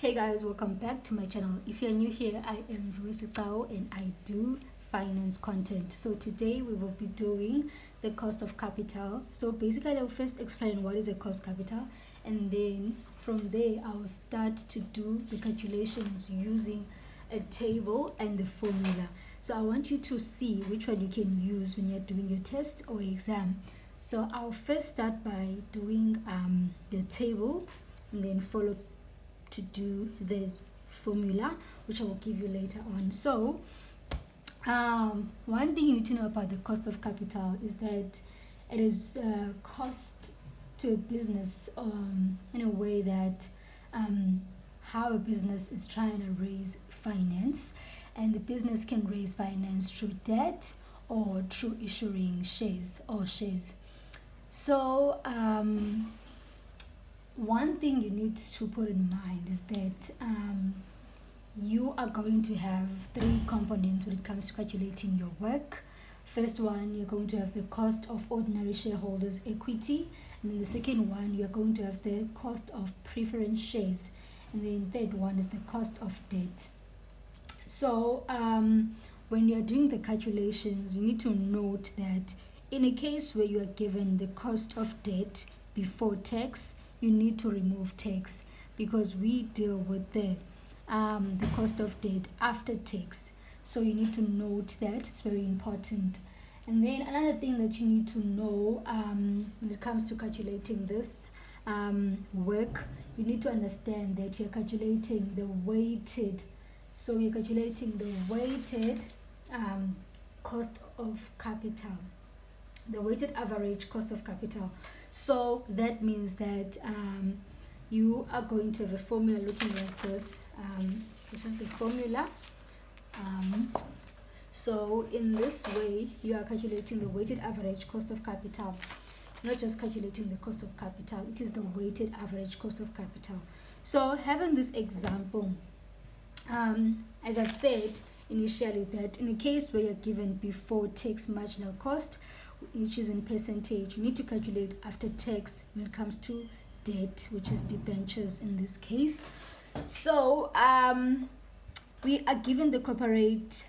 Hey guys, welcome back to my channel. If you're new here, I am Tao and I do finance content. So today we will be doing the cost of capital. So basically I'll first explain what is a cost capital, and then from there I'll start to do the calculations using a table and the formula. So I want you to see which one you can use when you're doing your test or exam. So I'll first start by doing the table and then follow to do the formula, which I will give you later on. So one thing you need to know about the cost of capital is that it is cost to a business in a way that how a business is trying to raise finance, and the business can raise finance through debt or through issuing shares. So one thing you need to put in mind is that you are going to have three components when it comes to calculating your work. First one, you're going to have the cost of ordinary shareholders' equity, and then the second one, you're going to have the cost of preference shares, and then third one is the cost of debt. So when you're doing the calculations, you need to note that in a case where you are given the cost of debt before tax, you need to remove tax, because we deal with the cost of debt after tax. So you need to note that. It's very important. And then another thing that you need to know when it comes to calculating this work, you need to understand that you're calculating the weighted. So you're calculating the weighted cost of capital, the weighted average cost of capital. So that means that you are going to have a formula looking like this. This is the formula. So in this way, you are calculating the weighted average cost of capital. Not just calculating the cost of capital, it is the weighted average cost of capital. So having this example, as I've said initially, that in a case where you're given before tax marginal cost, which is in percentage, you need to calculate after tax when it comes to debt, which is debentures in this case. So we are given the corporate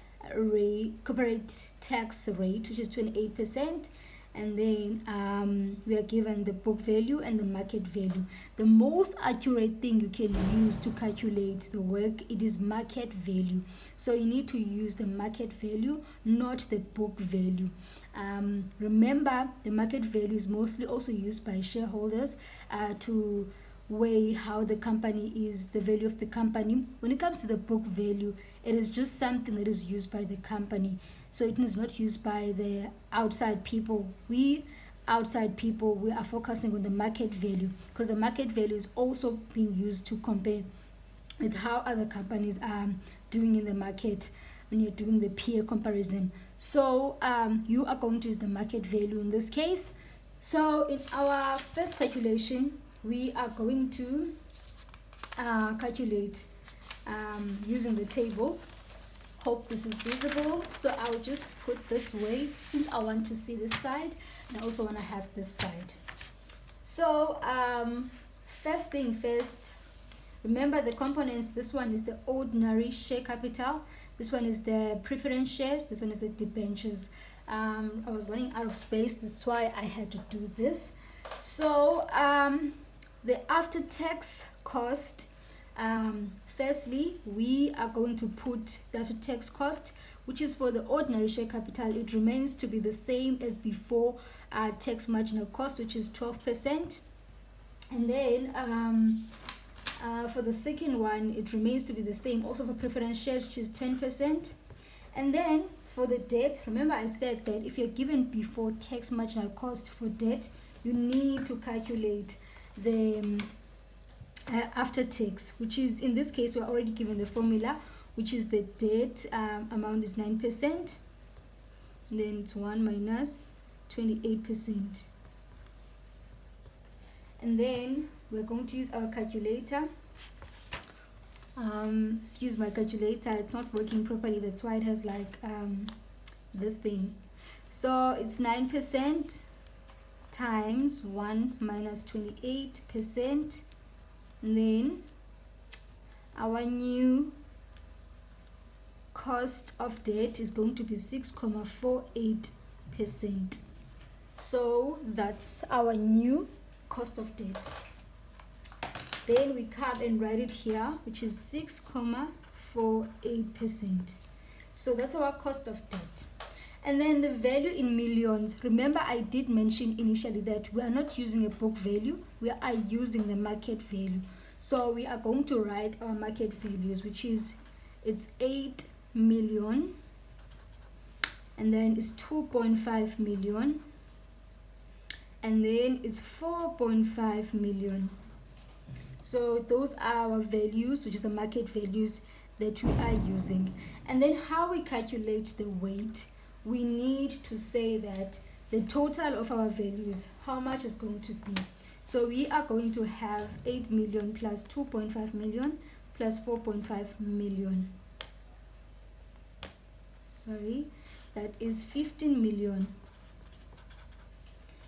tax rate, which is 28%, and then we are given the book value and the market value. The most accurate thing you can use to calculate the work, it is market value. So you need to use the market value, not the book value. Remember, the market value is mostly also used by shareholders to weigh how the company is, the value of the company. When it comes to the book value, it is just something that is used by the company. So it is not used by the outside people. We outside people, we are focusing on the market value, because the market value is also being used to compare with how other companies are doing in the market when you're doing the peer comparison. So you are going to use the market value in this case. So in our first calculation, we are going to calculate using the table. Hope this is visible. So I'll just put this way, since I want to see this side and I also want to have this side. So first thing first, remember the components. This one is the ordinary share capital, this one is the preference shares, this one is the debentures. I was running out of space, that's why I had to do this. So the after tax cost, firstly, we are going to put the after tax cost, which is for the ordinary share capital. It remains to be the same as before tax marginal cost, which is 12%. And then for the second one, it remains to be the same also for preference shares, which is 10%. And then for the debt, remember I said that if you're given before tax marginal cost for debt, you need to calculate the after tax, which is, in this case, we're already given the formula, which is the debt amount is 9%, and then it's 1 minus 28%. And then we're going to use our calculator. Excuse my calculator, it's not working properly, that's why it has like this thing. So it's 9% times 1 minus 28%, and then our new cost of debt is going to be 6.48%. So that's our new cost of debt. Then we come and write it here, which is 6.48%. So that's our cost of debt. And then the value in millions. Remember, I did mention initially that we are not using a book value, we are using the market value. So we are going to write our market values, which is, it's 8 million, and then it's 2.5 million, and then it's 4.5 million. So those are our values, which is the market values that we are using. And then how we calculate the weight, we need to say that the total of our values, how much is going to be. So we are going to have 8 million plus 2.5 million plus 4.5 million. Sorry, that is 15 million.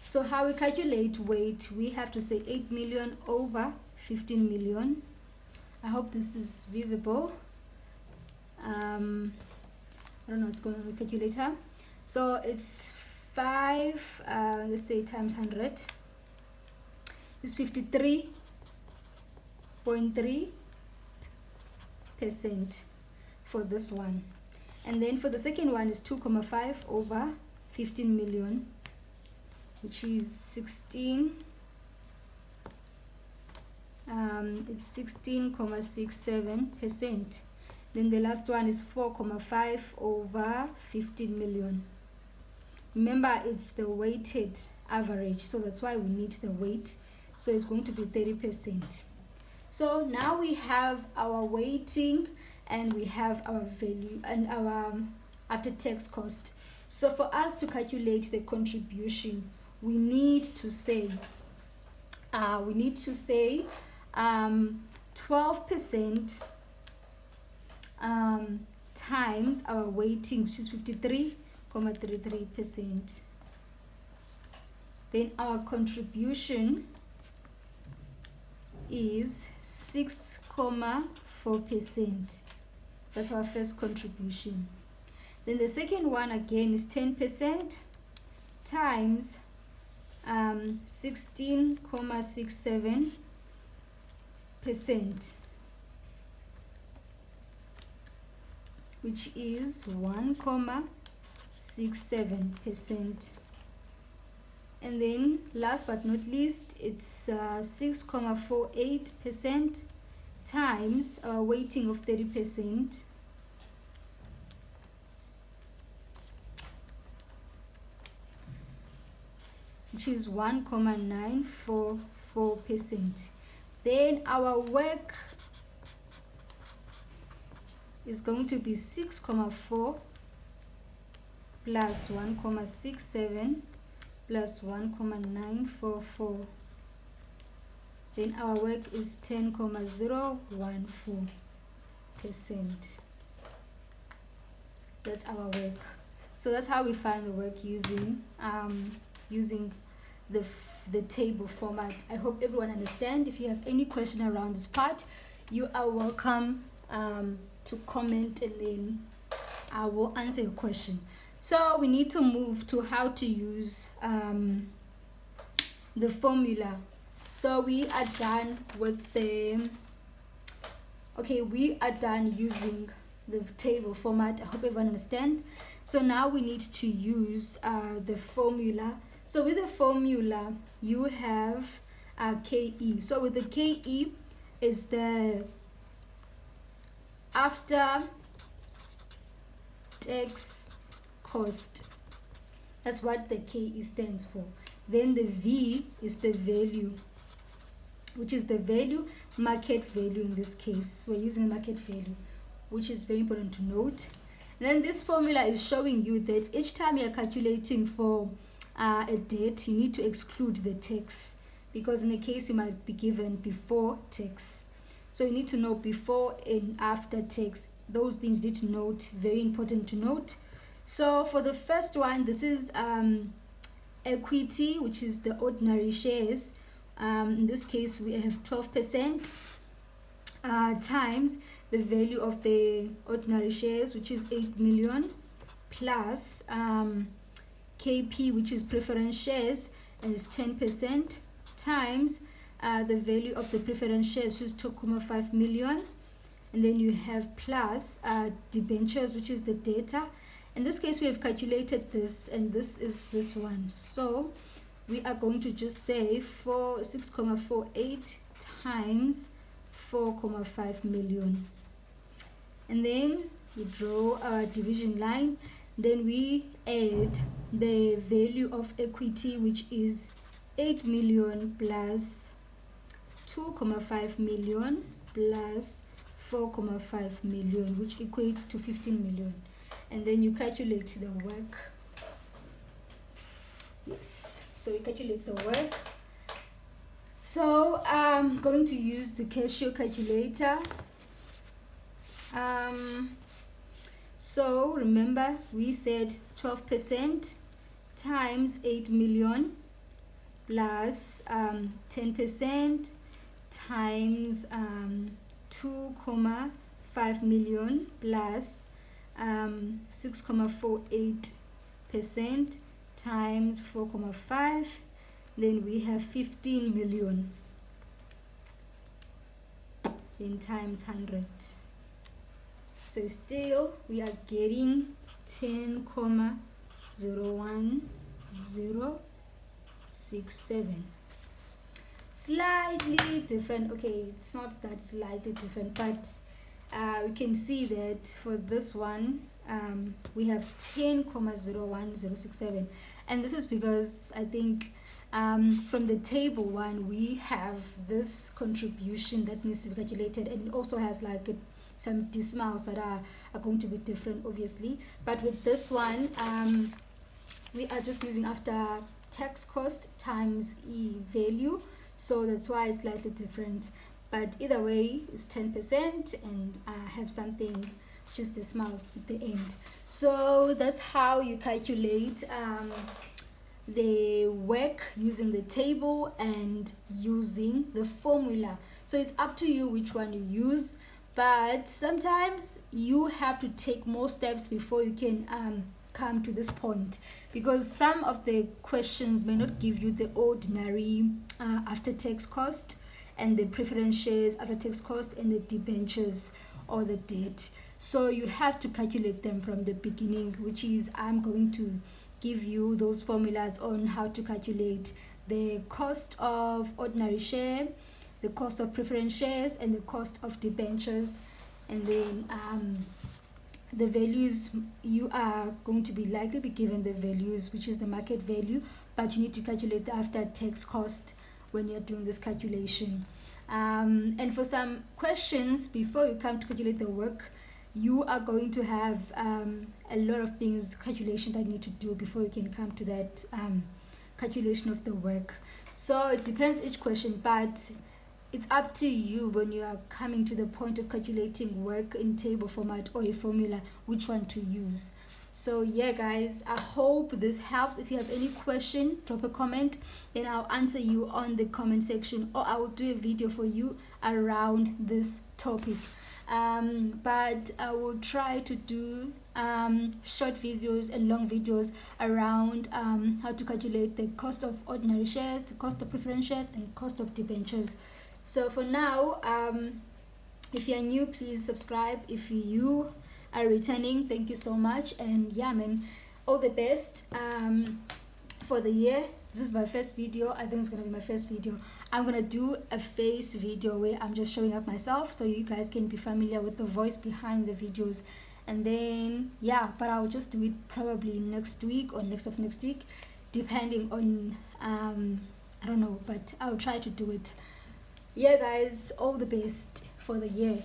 So how we calculate weight, we have to say 8 million over 15 million. I hope this is visible. I don't know what's going on with the calculator. So it's 5, let's say times 100 is 53.3% for this one. And then for the second one is 2.5 over 15 million, which is 16. It's 16.67%. Then the last one is 4.5 over 15 million. Remember, it's the weighted average, so that's why we need the weight. So it's going to be 30%. So now we have our weighting and we have our value and our after-tax cost. So for us to calculate the contribution, we need to say 12% times our weighting, which is 53.33%. Then our contribution is 6.4%. That's our first contribution. Then the second one again is 10% times 16.67%, which is 1.67%. And then last but not least, it's 6.48% times our weighting of 30%, which is 1.944%. Then our work is going to be 6.4 plus 1.67 plus 1.944. Then our work is 10.014%. That's our work. So that's how we find the work using the table format. I hope everyone understands. If you have any question around this part, you are welcome to comment, and then I will answer your question. So we need to move to how to use the formula. So we are done with we are done using the table format. I hope everyone understands. So now we need to use the formula. So with the formula, you have KE. So with the KE is the after tax cost. That's what the KE stands for. Then the V is the value, which is the value, market value in this case. We're using market value, which is very important to note. And then this formula is showing you that each time you're calculating for a debt, you need to exclude the tax, because in a case you might be given before tax. So you need to know before and after tax. Those things you need to note, very important to note. So for the first one, this is equity, which is the ordinary shares. In this case, we have 12%. times the value of the ordinary shares, which is 8 million, plus KP, which is preference shares, and is 10%, times the value of the preference shares, which is 2.5 million, and then you have plus debentures, which is the data. In this case, we have calculated this, and this is this one. So we are going to just say 6.48 times 4.5 million. And then we draw a division line. Then we add the value of equity, which is 8 million plus 2.5 million plus 4.5 million, which equates to 15 million. And then you calculate the work. Yes, so you calculate the work. So I'm going to use the Casio calculator. So remember, we said 12% times 8 million plus 10% times 2.5 million plus 6.48% times 4.5, then we have 15 million, then times 100. So still we are getting 10,01067. Slightly different. Okay, it's not that slightly different, but we can see that for this one we have 10,01067, and this is because I think from the table one we have this contribution that needs to be calculated, and it also has like some decimals that are going to be different, obviously. But with this one we are just using after tax cost times value, so that's why it's slightly different. But either way, it's 10%, and I have something just decimal at the end. So that's how you calculate the work using the table and using the formula. So it's up to you which one you use, but sometimes you have to take more steps before you can come to this point, because some of the questions may not give you the ordinary after tax cost and the preference shares after tax cost and the debentures or the debt. So you have to calculate them from the beginning, which is I'm going to give you those formulas on how to calculate the cost of ordinary share, the cost of preference shares, and the cost of debentures. And then the values, you are going to be likely be given the values, which is the market value, but you need to calculate the after tax cost when you're doing this calculation. And for some questions, before you come to calculate the work, you are going to have a lot of things, calculation that you need to do before you can come to that calculation of the work. So it depends each question, but it's up to you when you are coming to the point of calculating work in table format or a formula, which one to use. So yeah guys, I hope this helps. If you have any question, drop a comment, then I'll answer you on the comment section, or I will do a video for you around this topic. But I will try to do short videos and long videos around how to calculate the cost of ordinary shares, the cost of preference shares, and cost of debentures. So for now, if you're new, please subscribe. If you are returning, thank you so much. And yeah man, all the best for the year. This is my first video. I think it's gonna be my first video. I'm gonna do a face video where I'm just showing up myself, so you guys can be familiar with the voice behind the videos. And then yeah, but I'll just do it probably next week or next of next week, depending on I don't know, but I'll try to do it. Yeah guys, all the best for the year.